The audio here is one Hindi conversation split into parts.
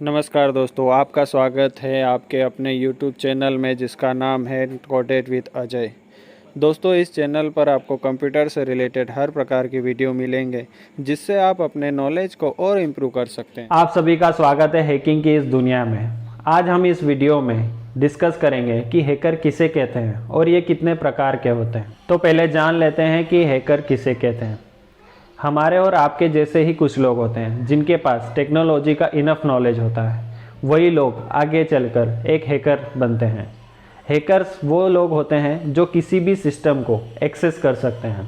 नमस्कार दोस्तों, आपका स्वागत है आपके अपने YouTube चैनल में जिसका नाम है कोडेड विद अजय। दोस्तों, इस चैनल पर आपको कंप्यूटर से रिलेटेड हर प्रकार की वीडियो मिलेंगे जिससे आप अपने नॉलेज को और इम्प्रूव कर सकते हैं। आप सभी का स्वागत है हैकिंग की इस दुनिया में। आज हम इस वीडियो में डिस्कस करेंगे कि हैकर किसे कहते हैं और ये कितने प्रकार के होते हैं। तो पहले जान लेते हैं कि हैकर किसे कहते हैं। हमारे और आपके जैसे ही कुछ लोग होते हैं जिनके पास टेक्नोलॉजी का इनफ नॉलेज होता है, वही लोग आगे चलकर एक हैकर बनते हैं। हैकर्स वो लोग होते हैं जो किसी भी सिस्टम को एक्सेस कर सकते हैं,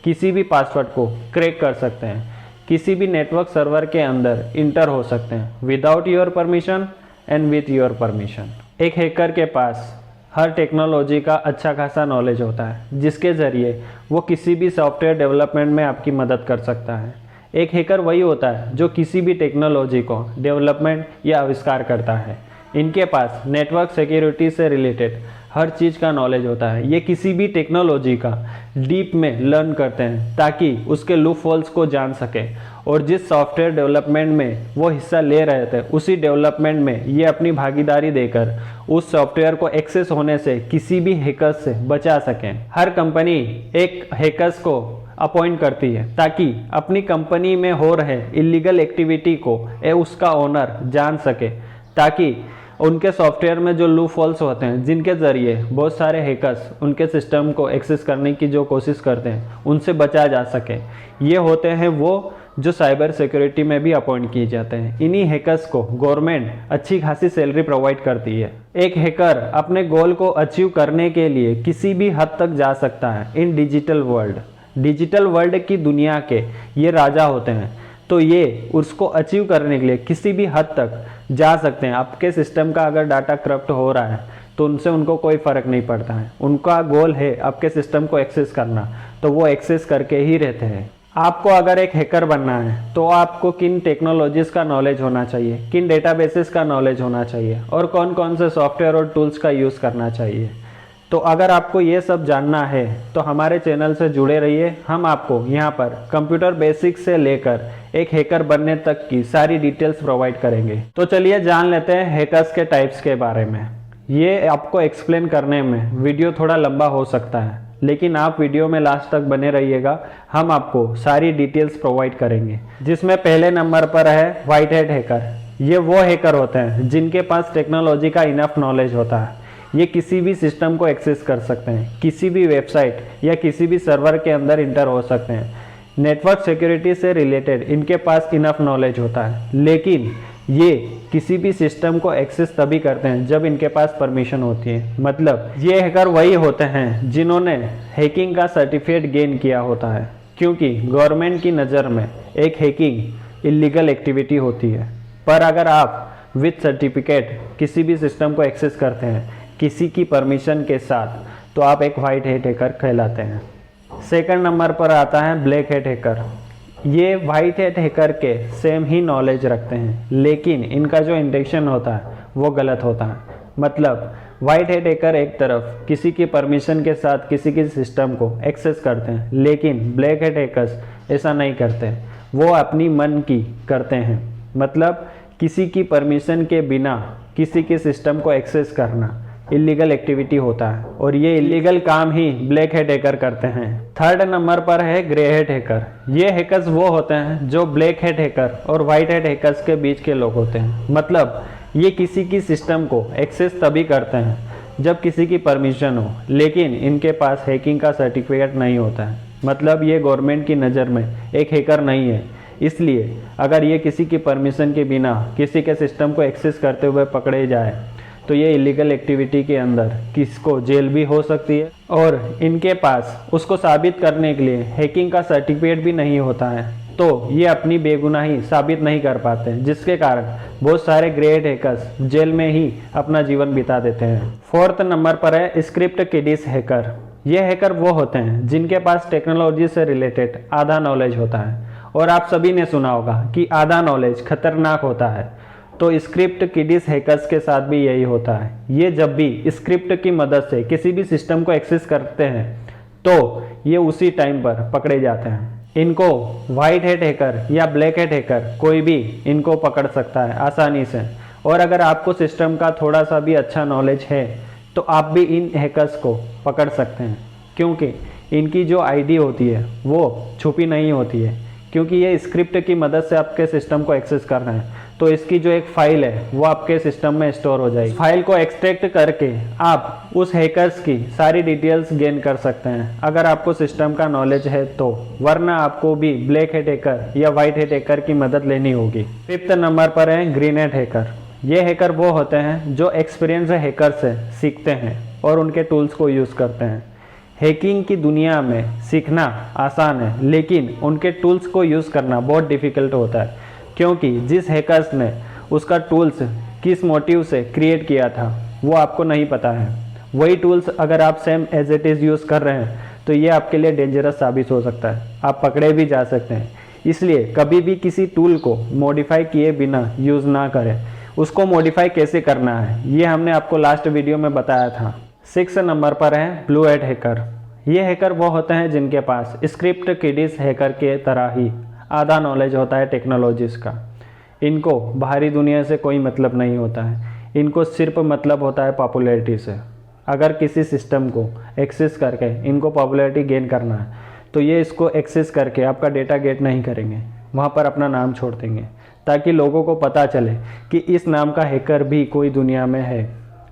किसी भी पासवर्ड को क्रैक कर सकते हैं, किसी भी नेटवर्क सर्वर के अंदर इंटर हो सकते हैं without your permission and with your permission. एक हैकर के पास हर टेक्नोलॉजी का अच्छा खासा नॉलेज होता है जिसके ज़रिए वो किसी भी सॉफ्टवेयर डेवलपमेंट में आपकी मदद कर सकता है। एक हैकर वही होता है जो किसी भी टेक्नोलॉजी को डेवलपमेंट या आविष्कार करता है। इनके पास नेटवर्क सिक्योरिटी से रिलेटेड हर चीज़ का नॉलेज होता है। ये किसी भी टेक्नोलॉजी का डीप में लर्न करते हैं ताकि उसके लूप होल्स को जान सके और जिस सॉफ्टवेयर डेवलपमेंट में वो हिस्सा ले रहे थे उसी डेवलपमेंट में ये अपनी भागीदारी देकर उस सॉफ्टवेयर को एक्सेस होने से किसी भी हैकर्स से बचा सकें। हर कंपनी एक हैकर्स को अपॉइंट करती है ताकि अपनी कंपनी में हो रहे इलीगल एक्टिविटी को उसका ओनर जान सके, ताकि उनके सॉफ्टवेयर में जो लूप होल्स होते हैं जिनके ज़रिए बहुत सारे हैकर्स उनके सिस्टम को एक्सेस करने की जो कोशिश करते हैं उनसे बचा जा सके। ये होते हैं वो जो साइबर सिक्योरिटी में भी अपॉइंट किए जाते हैं। इन्हीं हैकर्स को गवर्नमेंट अच्छी खासी सैलरी प्रोवाइड करती है। एक हैकर अपने गोल को अचीव करने के लिए किसी भी हद तक जा सकता है इन डिजिटल वर्ल्ड। डिजिटल वर्ल्ड की दुनिया के ये राजा होते हैं, तो ये उसको अचीव करने के लिए किसी भी हद तक जा सकते हैं। आपके सिस्टम का अगर डाटा करप्ट हो रहा है तो उनसे उनको कोई फ़र्क नहीं पड़ता है। उनका गोल है आपके सिस्टम को एक्सेस करना, तो वो एक्सेस करके ही रहते हैं। आपको अगर एक हैकर बनना है तो आपको किन टेक्नोलॉजीज़ का नॉलेज होना चाहिए, किन डेटाबेसेस का नॉलेज होना चाहिए और कौन कौन से सॉफ्टवेयर और टूल्स का यूज़ करना चाहिए। तो अगर आपको ये सब जानना है तो हमारे चैनल से जुड़े रहिए। हम आपको यहाँ पर कंप्यूटर बेसिक्स से लेकर एक हैकर बनने तक की सारी डिटेल्स प्रोवाइड करेंगे। तो चलिए जान लेते हैं हैकर्स के टाइप्स के बारे में। ये आपको एक्सप्लेन करने में वीडियो थोड़ा लंबा हो सकता है, लेकिन आप वीडियो में लास्ट तक बने रहिएगा। हम आपको सारी डिटेल्स प्रोवाइड करेंगे। जिसमें पहले नंबर पर है व्हाइट हैट हैकर। ये वो हैकर होते हैं जिनके पास टेक्नोलॉजी का इनफ नॉलेज होता है। ये किसी भी सिस्टम को एक्सेस कर सकते हैं, किसी भी वेबसाइट या किसी भी सर्वर के अंदर इंटर हो सकते हैं। नेटवर्क सिक्योरिटी से रिलेटेड इनके पास इनफ नॉलेज होता है, लेकिन ये किसी भी सिस्टम को एक्सेस तभी करते हैं जब इनके पास परमिशन होती है। मतलब ये हैकर वही होते हैं जिन्होंने हैकिंग का सर्टिफिकेट गेन किया होता है, क्योंकि गवर्नमेंट की नज़र में एक हैकिंग इलीगल एक्टिविटी होती है। पर अगर आप विथ सर्टिफिकेट किसी भी सिस्टम को एक्सेस करते हैं किसी की परमिशन के साथ, तो आप एक वाइट हैट हैकर कहलाते हैं। सेकंड नंबर पर आता है ब्लैक हैट हैकर। ये वाइट हैट हैकर के सेम ही नॉलेज रखते हैं, लेकिन इनका जो इंटेंशन होता है वो गलत होता है। मतलब वाइट हैट हैकर एक तरफ किसी की परमिशन के साथ किसी की सिस्टम को एक्सेस करते हैं, लेकिन ब्लैक हैट हैकर्स ऐसा नहीं करते। वो अपनी मन की करते हैं। मतलब किसी की परमिशन के बिना किसी के सिस्टम को एक्सेस करना इलीगल एक्टिविटी होता है, और ये इलीगल काम ही ब्लैक हैट हैकर करते हैं। थर्ड नंबर पर है ग्रे हैट हैकर। ये हैकर्स वो होते हैं जो ब्लैक हैट हैकर और वाइट हैट हैकर्स के बीच के लोग होते हैं। मतलब ये किसी की सिस्टम को एक्सेस तभी करते हैं जब किसी की परमिशन हो, लेकिन इनके पास हैकिंग का सर्टिफिकेट नहीं होता है। मतलब ये गवर्नमेंट की नज़र में एक हैकर नहीं है। इसलिए अगर ये किसी की परमिशन के बिना किसी के सिस्टम को एक्सेस करते हुए पकड़े जाए तो ये इलीगल एक्टिविटी के अंदर किसको जेल भी हो सकती है, और इनके पास उसको साबित करने के लिए हैकिंग का सर्टिफिकेट भी नहीं होता है, तो ये अपनी बेगुनाही साबित नहीं कर पाते, जिसके कारण बहुत सारे ग्रेट हैकर्स जेल में ही अपना जीवन बिता देते हैं। फोर्थ नंबर पर है स्क्रिप्ट किडिस हैकर। ये हैकर वो होते हैं जिनके पास टेक्नोलॉजी से रिलेटेड आधा नॉलेज होता है, और आप सभी ने सुना होगा कि आधा नॉलेज खतरनाक होता है। तो स्क्रिप्ट किडिस हैकर्स के साथ भी यही होता है। ये जब भी स्क्रिप्ट की मदद से किसी भी सिस्टम को एक्सेस करते हैं तो ये उसी टाइम पर पकड़े जाते हैं। इनको वाइट हैट हैकर या ब्लैक हैट हैकर कोई भी इनको पकड़ सकता है आसानी से। और अगर आपको सिस्टम का थोड़ा सा भी अच्छा नॉलेज है तो आप भी इन हैकर्स को पकड़ सकते हैं, क्योंकि इनकी जो आईडी होती है वो छुपी नहीं होती है, क्योंकि ये स्क्रिप्ट की मदद से आपके सिस्टम को एक्सेस कर रहे हैं। तो इसकी जो एक फाइल है वो आपके सिस्टम में स्टोर हो जाएगी। फाइल को एक्सट्रैक्ट करके आप उस हैकर्स की सारी डिटेल्स गेन कर सकते हैं अगर आपको सिस्टम का नॉलेज है तो, वरना आपको भी ब्लैक हैट हैकर या वाइट हैट हैकर की मदद लेनी होगी। 5th नंबर पर है ग्रीन हैट हैकर। ये हैकर वो होते हैं जो एक्सपीरियंस हैकर से सीखते हैं और उनके टूल्स को यूज़ करते हैं। हैकिंग की दुनिया में सीखना आसान है, लेकिन उनके टूल्स को यूज़ करना बहुत डिफ़िकल्ट होता है, क्योंकि जिस हैकर्स ने उसका टूल्स किस मोटिव से क्रिएट किया था वो आपको नहीं पता है। वही टूल्स अगर आप same as it is use कर रहे हैं तो ये आपके लिए डेंजरस साबित हो सकता है, आप पकड़े भी जा सकते हैं। इसलिए कभी भी किसी टूल को मॉडिफाई किए बिना यूज़ ना करें। उसको मॉडिफाई कैसे करना है ये हमने आपको लास्ट वीडियो में बताया था। 6 नंबर पर है ब्लू हैट हैकर। ये हैकर वो होते हैं जिनके पास स्क्रिप्ट किडिस हैकर के तरह ही आधा नॉलेज होता है टेक्नोलॉजीज़ का। इनको बाहरी दुनिया से कोई मतलब नहीं होता है, इनको सिर्फ मतलब होता है पॉपुलैरिटी से। अगर किसी सिस्टम को एक्सेस करके इनको पॉपुलैरिटी गेन करना है तो ये इसको एक्सेस करके आपका डेटा गेट नहीं करेंगे, वहाँ पर अपना नाम छोड़ देंगे, ताकि लोगों को पता चले कि इस नाम का हैकर भी कोई दुनिया में है।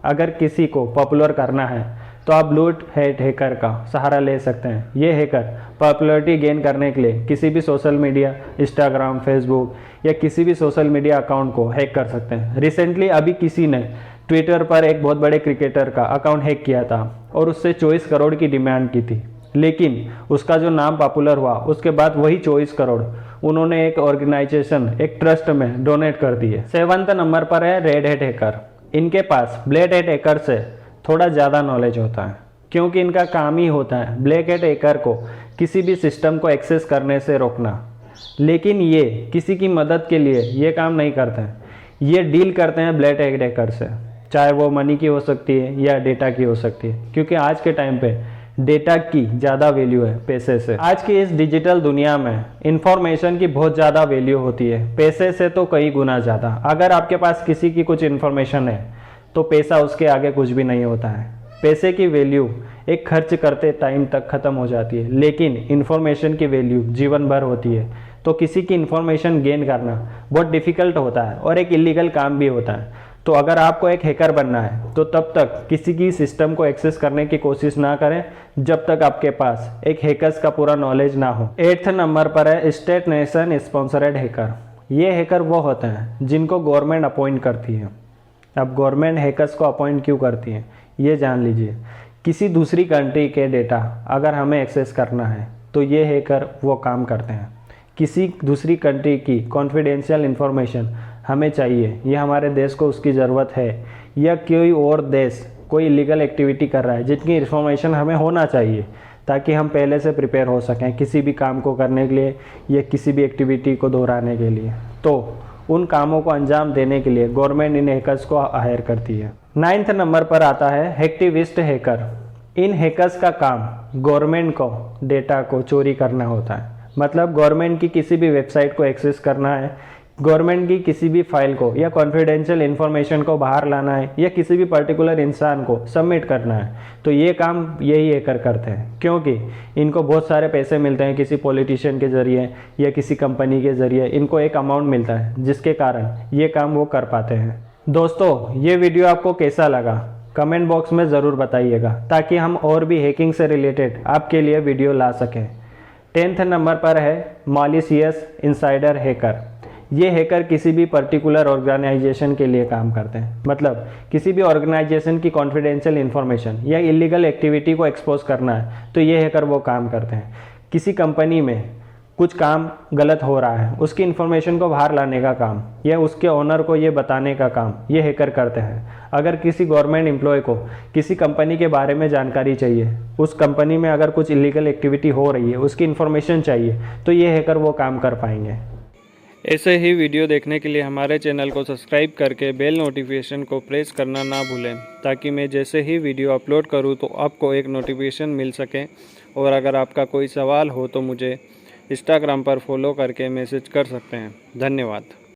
अगर किसी को पॉपुलर करना है तो आप ब्लू हैट हैकर का सहारा ले सकते हैं। ये हैकर पॉपुलैरिटी गेन करने के लिए किसी भी सोशल मीडिया, इंस्टाग्राम, फेसबुक या किसी भी सोशल मीडिया अकाउंट को हैक कर सकते हैं। रिसेंटली अभी किसी ने ट्विटर पर एक बहुत बड़े क्रिकेटर का अकाउंट हैक किया था और उससे 24 करोड़ की डिमांड की थी, लेकिन उसका जो नाम पॉपुलर हुआ उसके बाद वही 24 करोड़ उन्होंने एक ऑर्गेनाइजेशन, एक ट्रस्ट में डोनेट कर दिए। 7th नंबर पर है रेड हैट हैकर। इनके पास ब्लैक हैट हैकर से थोड़ा ज़्यादा नॉलेज होता है, क्योंकि इनका काम ही होता है ब्लैक हैट हैकर को किसी भी सिस्टम को एक्सेस करने से रोकना। लेकिन ये किसी की मदद के लिए ये काम नहीं करते हैं, ये डील करते हैं ब्लैक हैट हैकर से, चाहे वो मनी की हो सकती है या डेटा की हो सकती है, क्योंकि आज के टाइम पे डेटा की ज़्यादा वैल्यू है पैसे से। आज की इस डिजिटल दुनिया में इंफॉर्मेशन की बहुत ज़्यादा वैल्यू होती है, पैसे से तो कई गुना ज़्यादा। अगर आपके पास किसी की कुछ इन्फॉर्मेशन है तो पैसा उसके आगे कुछ भी नहीं होता है। पैसे की वैल्यू एक खर्च करते टाइम तक ख़त्म हो जाती है, लेकिन इन्फॉर्मेशन की वैल्यू जीवन भर होती है। तो किसी की इन्फॉर्मेशन गेन करना बहुत डिफ़िकल्ट होता है और एक इलीगल काम भी होता है। तो अगर आपको एक हैकर बनना है तो तब तक किसी की सिस्टम को एक्सेस करने की कोशिश ना करें जब तक आपके पास एक हैकर्स का पूरा नॉलेज ना हो। 8th नंबर पर है स्टेट नेशन स्पॉन्सर्ड हैकर। ये हैकर वो होते हैं जिनको गवर्नमेंट अपॉइंट करती है। अब गवर्नमेंट हैकर्स को अपॉइंट क्यों करती है ये जान लीजिए। किसी दूसरी कंट्री के डेटा अगर हमें एक्सेस करना है तो ये हैकर वो काम करते हैं। किसी दूसरी कंट्री की कॉन्फिडेंशियल इन्फॉर्मेशन हमें चाहिए, ये हमारे देश को उसकी ज़रूरत है, या कोई और देश कोई इलीगल एक्टिविटी कर रहा है जिनकी इन्फॉर्मेशन हमें होना चाहिए, ताकि हम पहले से प्रिपेयर हो सकें किसी भी काम को करने के लिए या किसी भी एक्टिविटी को दोहराने के लिए। तो उन कामों को अंजाम देने के लिए गवर्नमेंट इन हैकर्स को हायर करती है। 9th नंबर पर आता है हैक्टिविस्ट हैकर। इन हैकर्स का काम गवर्नमेंट को डेटा को चोरी करना होता है। मतलब गवर्नमेंट की किसी भी वेबसाइट को एक्सेस करना है, गवर्नमेंट की किसी भी फाइल को या कॉन्फिडेंशियल इन्फॉर्मेशन को बाहर लाना है, या किसी भी पर्टिकुलर इंसान को सबमिट करना है, तो ये काम यही हैकर करते हैं, क्योंकि इनको बहुत सारे पैसे मिलते हैं किसी पॉलिटिशियन के ज़रिए या किसी कंपनी के ज़रिए। इनको एक अमाउंट मिलता है जिसके कारण ये काम वो कर पाते हैं। दोस्तों, ये वीडियो आपको कैसा लगा कमेंट बॉक्स में ज़रूर बताइएगा, ताकि हम और भी हैकिंग से रिलेटेड आपके लिए वीडियो ला सकें। 10th नंबर पर है मॉलिशियस इनसाइडर हैकर। ये हैकर किसी भी पर्टिकुलर ऑर्गेनाइजेशन के लिए काम करते हैं। मतलब किसी भी ऑर्गेनाइजेशन की कॉन्फिडेंशियल इन्फॉर्मेशन या इलीगल एक्टिविटी को एक्सपोज करना है तो ये हैकर वो काम करते हैं। किसी कंपनी में कुछ काम गलत हो रहा है, उसकी इन्फॉर्मेशन को बाहर लाने का काम या उसके ओनर को ये बताने का काम ये हैकर करते हैं। अगर किसी गवर्नमेंट एम्प्लॉय को किसी कंपनी के बारे में जानकारी चाहिए, उस कंपनी में अगर कुछ इलीगल एक्टिविटी हो रही है, उसकी इन्फॉर्मेशन चाहिए, तो ये हैकर वो काम कर पाएंगे। ऐसे ही वीडियो देखने के लिए हमारे चैनल को सब्सक्राइब करके बेल नोटिफिकेशन को प्रेस करना ना भूलें, ताकि मैं जैसे ही वीडियो अपलोड करूं तो आपको एक नोटिफिकेशन मिल सके। और अगर आपका कोई सवाल हो तो मुझे इंस्टाग्राम पर फॉलो करके मैसेज कर सकते हैं। धन्यवाद।